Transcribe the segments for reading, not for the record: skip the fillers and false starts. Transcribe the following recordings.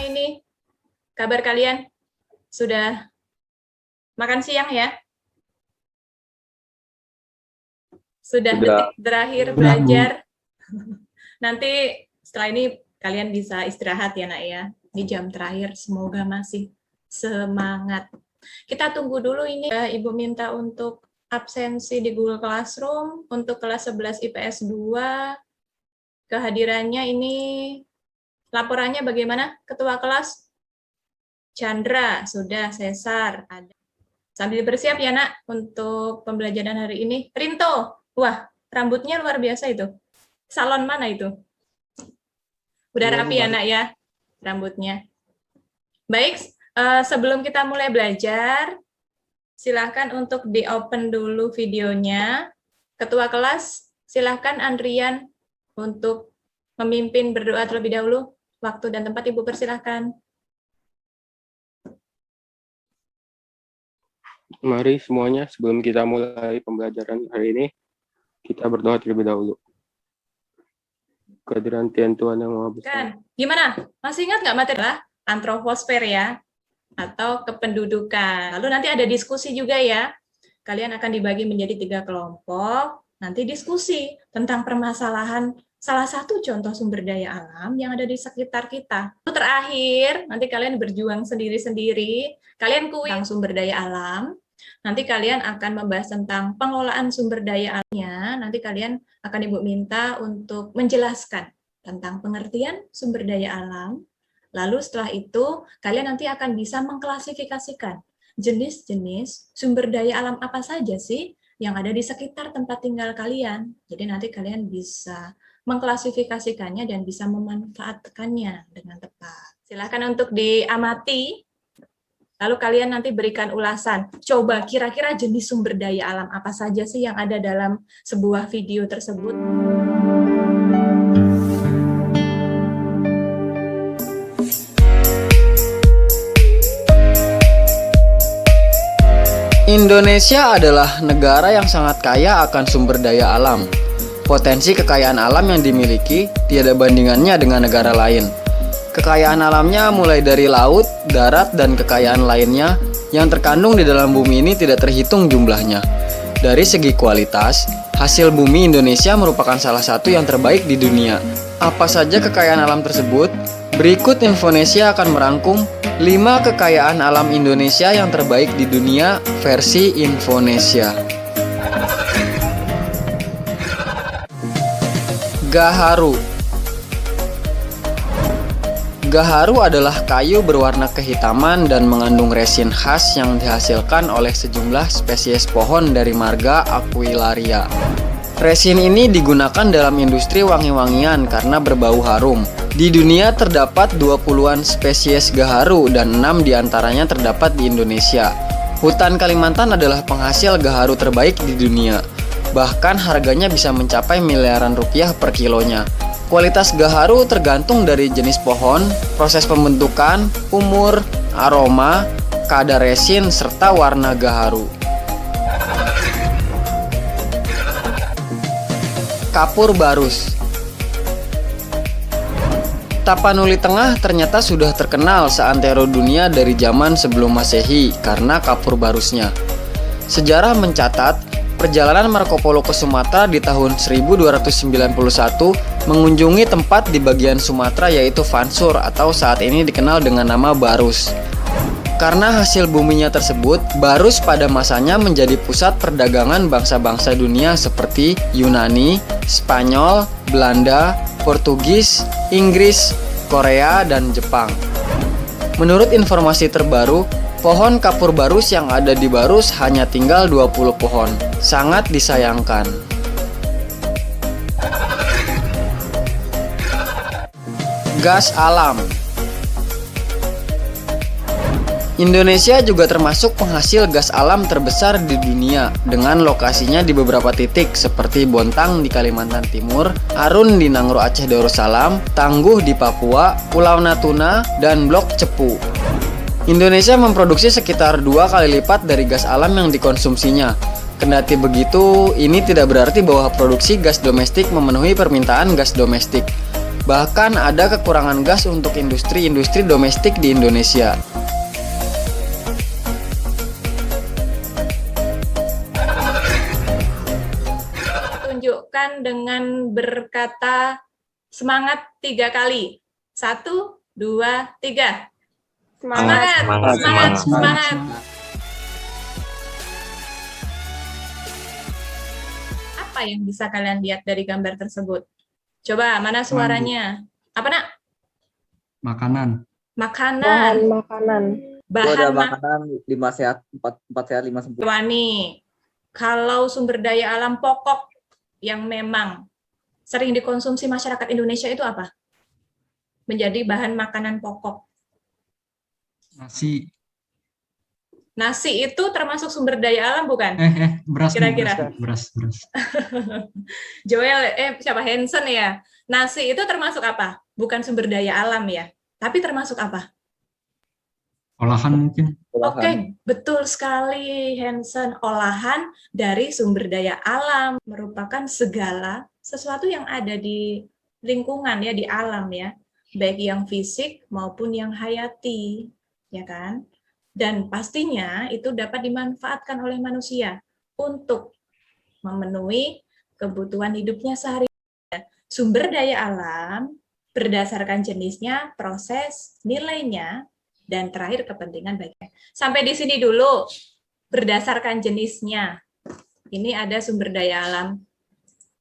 ini? Kabar kalian? Sudah makan siang ya? Sudah detik terakhir belajar? Nanti setelah ini kalian bisa istirahat ya nak ya. Di jam terakhir semoga masih semangat. Kita tunggu dulu ini. Ibu minta untuk absensi di Google Classroom untuk kelas 11 IPS 2. Kehadirannya ini, laporannya bagaimana Ketua kelas? Chandra, sudah, Cesar, ada. Sambil bersiap ya nak untuk pembelajaran hari ini. Rinto, wah rambutnya luar biasa itu. Salon mana itu? Udah rapi ya nak ya rambutnya. Baik, sebelum kita mulai belajar, silahkan untuk di-open dulu videonya. Ketua kelas, silahkan Andrian untuk memimpin berdoa terlebih dahulu. Waktu dan tempat Ibu persilahkan. Mari semuanya, sebelum kita mulai pembelajaran hari ini, kita berdoa terlebih dahulu. Kehadiran Tuhan yang Maha Besar. Gimana? Masih ingat nggak materi antroposfer ya? Atau kependudukan. Lalu nanti ada diskusi juga ya. Kalian akan dibagi menjadi 3 kelompok. Nanti diskusi tentang permasalahan salah satu contoh sumber daya alam yang ada di sekitar kita. Lalu terakhir, nanti kalian berjuang sendiri-sendiri. Kalian kuis tentang sumber daya alam. Nanti kalian akan membahas tentang pengelolaan sumber daya alamnya. Nanti kalian akan Ibu minta untuk menjelaskan tentang pengertian sumber daya alam. Lalu setelah itu, kalian nanti akan bisa mengklasifikasikan jenis-jenis sumber daya alam apa saja sih yang ada di sekitar tempat tinggal kalian. Jadi nanti kalian bisa mengklasifikasikannya dan bisa memanfaatkannya dengan tepat. Silakan untuk diamati. Lalu kalian nanti berikan ulasan. Coba kira-kira jenis sumber daya alam apa saja sih yang ada dalam sebuah video tersebut. Indonesia adalah negara yang sangat kaya akan sumber daya alam. Potensi kekayaan alam yang dimiliki tiada bandingannya dengan negara lain. Kekayaan alamnya mulai dari laut, darat, dan kekayaan lainnya yang terkandung di dalam bumi ini tidak terhitung jumlahnya. Dari segi kualitas, hasil bumi Indonesia merupakan salah satu yang terbaik di dunia. Apa saja kekayaan alam tersebut? Berikut Infonesia akan merangkum 5 kekayaan alam Indonesia yang terbaik di dunia versi Infonesia. Gaharu. Gaharu adalah kayu berwarna kehitaman dan mengandung resin khas yang dihasilkan oleh sejumlah spesies pohon dari marga Aquilaria. Resin ini digunakan dalam industri wangi-wangian karena berbau harum. Di dunia terdapat 20-an spesies gaharu dan 6 diantaranya terdapat di Indonesia. Hutan Kalimantan adalah penghasil gaharu terbaik di dunia. Bahkan harganya bisa mencapai miliaran rupiah per kilonya. Kualitas gaharu tergantung dari jenis pohon, proses pembentukan, umur, aroma, kadar resin, serta warna gaharu. Kapur barus. Tapanuli Tengah ternyata sudah terkenal seantero dunia dari zaman sebelum Masehi karena kapur barusnya. Sejarah mencatat, perjalanan Marco Polo ke Sumatera di tahun 1291 mengunjungi tempat di bagian Sumatera yaitu Vansur atau saat ini dikenal dengan nama Barus. Karena hasil buminya tersebut, Barus pada masanya menjadi pusat perdagangan bangsa-bangsa dunia seperti Yunani, Spanyol, Belanda, Portugis, Inggris, Korea, dan Jepang. Menurut informasi terbaru, pohon kapur barus yang ada di Barus hanya tinggal 20 pohon. Sangat disayangkan. Gas alam. Indonesia juga termasuk penghasil gas alam terbesar di dunia dengan lokasinya di beberapa titik seperti Bontang di Kalimantan Timur, Arun di Nangro Aceh Darussalam, Tangguh di Papua, Pulau Natuna, dan Blok Cepu. Indonesia memproduksi sekitar 2 kali lipat dari gas alam yang dikonsumsinya. Kendati begitu, ini tidak berarti bahwa produksi gas domestik memenuhi permintaan gas domestik. Bahkan ada kekurangan gas untuk industri-industri domestik di Indonesia. Tunjukkan dengan berkata semangat 3 kali. 1, 2, 3. Semangat, semangat, semangat. Apa yang bisa kalian lihat dari gambar tersebut? Coba, mana suaranya? Apa, Nak? Makanan. Makanan. Makanan. Bahan makanan 5 sehat, 4 sehat, 5 sempurna. Wani. Kalau sumber daya alam pokok yang memang sering dikonsumsi masyarakat Indonesia itu apa? Menjadi bahan makanan pokok. Nasi. Nasi itu termasuk sumber daya alam bukan? Beras. Kira-kira. Beras. Joel, siapa? Hansen ya. Nasi itu termasuk apa? Bukan sumber daya alam ya, tapi termasuk apa? Olahan mungkin. Oke, betul sekali Hansen. Olahan dari sumber daya alam merupakan segala sesuatu yang ada di lingkungan ya, di alam ya, baik yang fisik maupun yang hayati, ya kan? Dan pastinya itu dapat dimanfaatkan oleh manusia untuk memenuhi kebutuhan hidupnya sehari-hari. Sumber daya alam berdasarkan jenisnya, proses, nilainya, dan terakhir kepentingan baiknya. Sampai di sini dulu, berdasarkan jenisnya. Ini ada sumber daya alam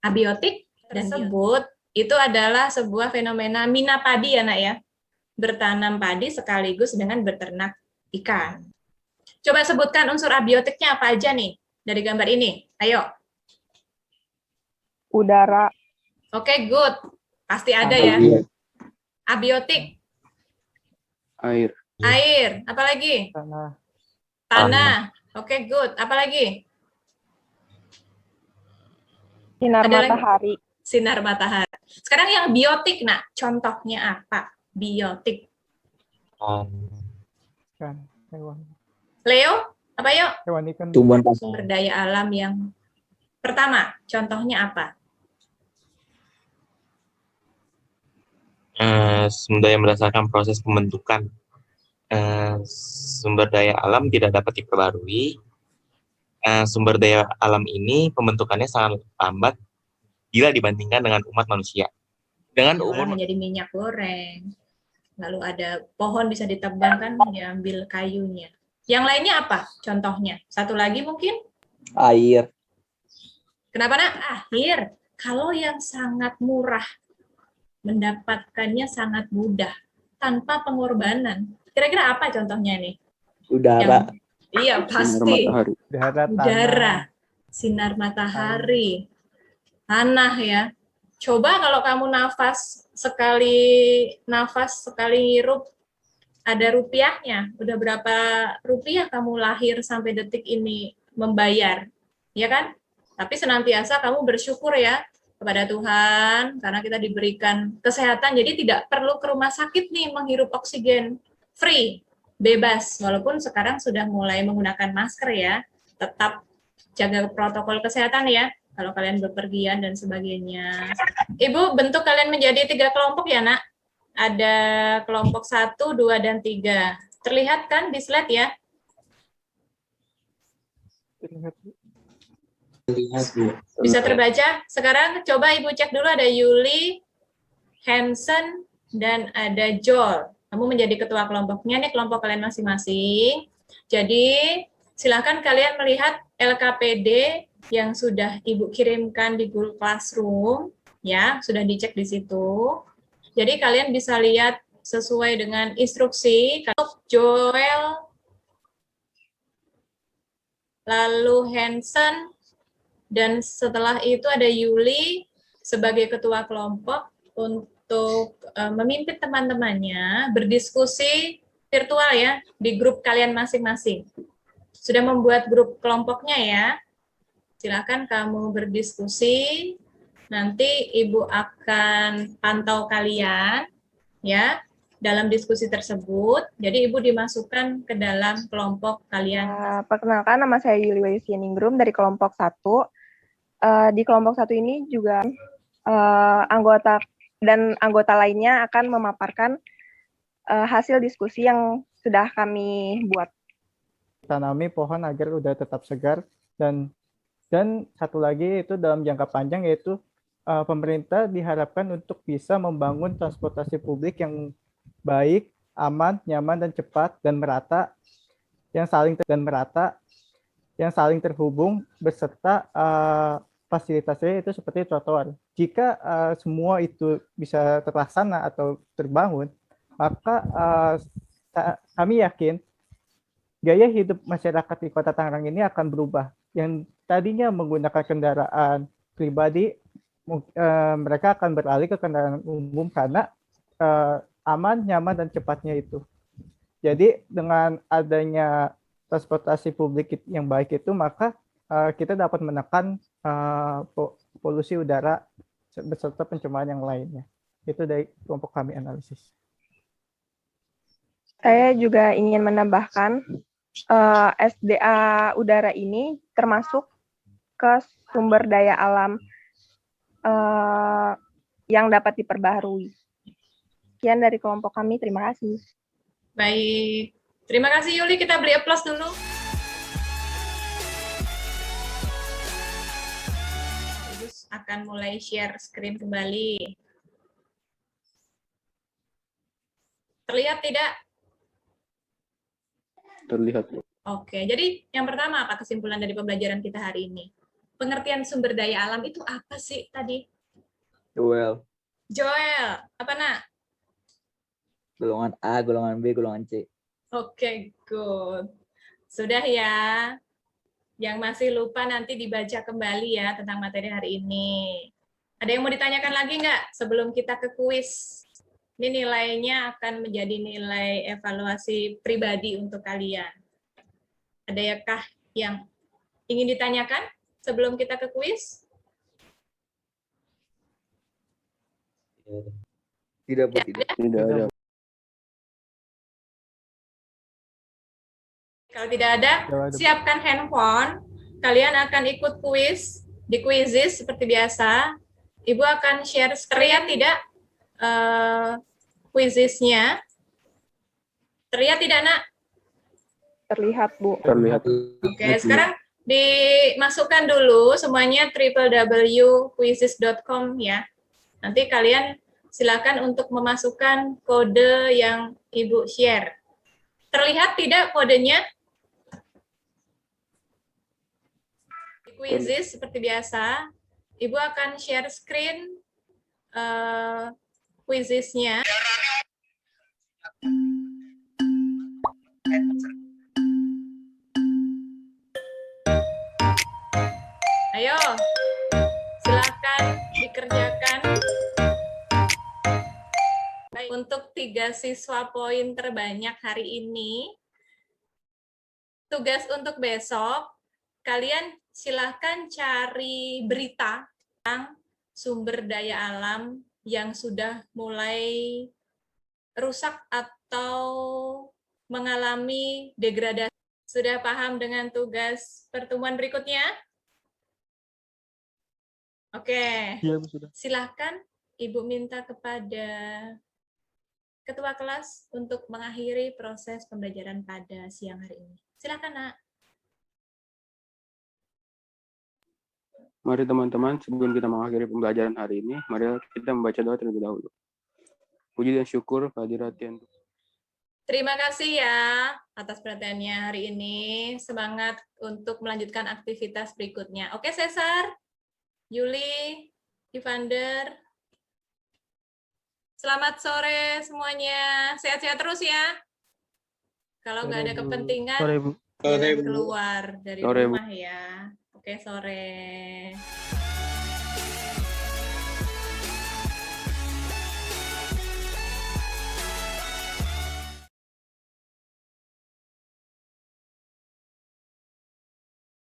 abiotik tersebut, itu adalah sebuah fenomena mina padi ya, Nak ya. Bertanam padi sekaligus dengan beternak ikan. Coba sebutkan unsur abiotiknya apa aja nih dari gambar ini. Ayo. Udara. Oke, good. Pasti ada ya. Abiotik. Air. Air. Apalagi? Tanah. Oke, good. Apalagi? Sinar Ada lagi? matahari. Sinar matahari. Sekarang yang biotik, Nak. Contohnya apa? Biotik. Leo, apa yuk? Tumbuhan Sumber daya alam yang pertama, contohnya apa? Sumber daya berdasarkan proses pembentukan. Sumber daya alam tidak dapat diperbarui. Sumber daya alam ini pembentukannya sangat lambat bila dibandingkan dengan umat manusia. Dengan Diolah umur menjadi minyak goreng. Lalu ada pohon bisa ditebang kan, diambil kayunya. Yang lainnya apa? Contohnya. Satu lagi mungkin? air. Kenapa, Nak? Air. Kalau yang sangat murah, mendapatkannya sangat mudah, tanpa pengorbanan. Kira-kira apa contohnya nih? Udara. Iya, Sinar pasti. matahari. Udara, sinar matahari, tanah ya. Coba kalau kamu nafas sekali hirup, ada rupiahnya. Udah berapa rupiah kamu lahir sampai detik ini membayar, ya kan? Tapi senantiasa kamu bersyukur ya kepada Tuhan karena kita diberikan kesehatan, jadi tidak perlu ke rumah sakit nih menghirup oksigen, free, bebas. Walaupun sekarang sudah mulai menggunakan masker ya, tetap jaga protokol kesehatan ya kalau kalian bepergian dan sebagainya. Ibu, bentuk kalian menjadi 3 kelompok ya, Nak? Ada kelompok 1, 2, dan 3. Terlihat kan di slide ya? Bisa terbaca? Sekarang coba Ibu cek dulu, ada Yuli, Hansen, dan ada Joel. Kamu menjadi ketua kelompoknya, nih kelompok kalian masing-masing. Jadi, silakan kalian melihat LKPD yang sudah Ibu kirimkan di Google Classroom, ya, sudah dicek di situ. Jadi kalian bisa lihat sesuai dengan instruksi. Joel, lalu Hansen, dan setelah itu ada Yuli sebagai ketua kelompok untuk memimpin teman-temannya berdiskusi virtual ya di grup kalian masing-masing. Sudah membuat grup kelompoknya ya. Silakan kamu berdiskusi. Nanti Ibu akan pantau kalian ya dalam diskusi tersebut. Jadi Ibu dimasukkan ke dalam kelompok kalian. Perkenalkan, nama saya Yuli Wayusianingrum dari kelompok 1. Di kelompok 1 ini juga anggota dan anggota lainnya akan memaparkan hasil diskusi yang sudah kami buat. Tanami pohon agar udara tetap segar, dan satu lagi itu dalam jangka panjang, yaitu pemerintah diharapkan untuk bisa membangun transportasi publik yang baik, aman, nyaman, dan cepat dan merata, yang saling terhubung beserta fasilitasnya itu seperti trotoar. Jika semua itu bisa terlaksana atau terbangun, maka kami yakin gaya hidup masyarakat di Kota Tangerang ini akan berubah. Yang tadinya menggunakan kendaraan pribadi, mereka akan beralih ke kendaraan umum karena aman, nyaman, dan cepatnya itu. Jadi dengan adanya transportasi publik yang baik itu, maka kita dapat menekan polusi udara beserta pencemaran yang lainnya. Itu dari kelompok kami analisis. Saya juga ingin menambahkan SDA udara ini termasuk ke sumber daya alam yang dapat diperbaharui. Sekian dari kelompok kami, terima kasih. Baik, terima kasih Yuli, kita beri aplaus dulu. Terus akan mulai share screen kembali. Terlihat tidak? Terlihat. Oke, jadi yang pertama apa kesimpulan dari pembelajaran kita hari ini? Pengertian sumber daya alam itu apa sih tadi? Joel. Joel, apa nak? Golongan A, golongan B, golongan C. Oke, good. Sudah ya. Yang masih lupa nanti dibaca kembali ya tentang materi hari ini. Ada yang mau ditanyakan lagi nggak sebelum kita ke kuis? Ini nilainya akan menjadi nilai evaluasi pribadi untuk kalian. Adakah yang ingin ditanyakan sebelum kita ke kuis? Tidak, Bu, tidak. Tidak ada. Kalau tidak ada, siapkan handphone. Kalian akan ikut kuis di Quizizz seperti biasa. Ibu akan share screen tidak? Quizizz-nya. Terlihat tidak, Nak? Terlihat, Bu. Terlihat. Oke, sekarang dimasukkan dulu semuanya www.quizizz.com ya. Nanti kalian silakan untuk memasukkan kode yang Ibu share. Terlihat tidak kodenya? Di Quizizz seperti biasa, Ibu akan share screen Quizizz-nya. Ayo, silakan dikerjakan. Baik, untuk 3 siswa poin terbanyak hari ini, tugas untuk besok, kalian silakan cari berita tentang sumber daya alam yang sudah mulai rusak atau mengalami degradasi. Sudah paham dengan tugas pertemuan berikutnya? Oke, silakan Ibu minta kepada Ketua kelas untuk mengakhiri proses pembelajaran pada siang hari ini. Silakan, Nak. Mari teman-teman, sebelum kita mengakhiri pembelajaran hari ini, mari kita membaca doa terlebih dahulu. Puji dan syukur kehadirat Tuhan. Terima kasih ya atas perhatiannya hari ini. Semangat untuk melanjutkan aktivitas berikutnya. Oke, Cesar, Yuli, Evander. Selamat sore semuanya. Sehat-sehat terus ya. Kalau nggak ada kepentingan, jangan keluar dari rumah ya. Oke, sore.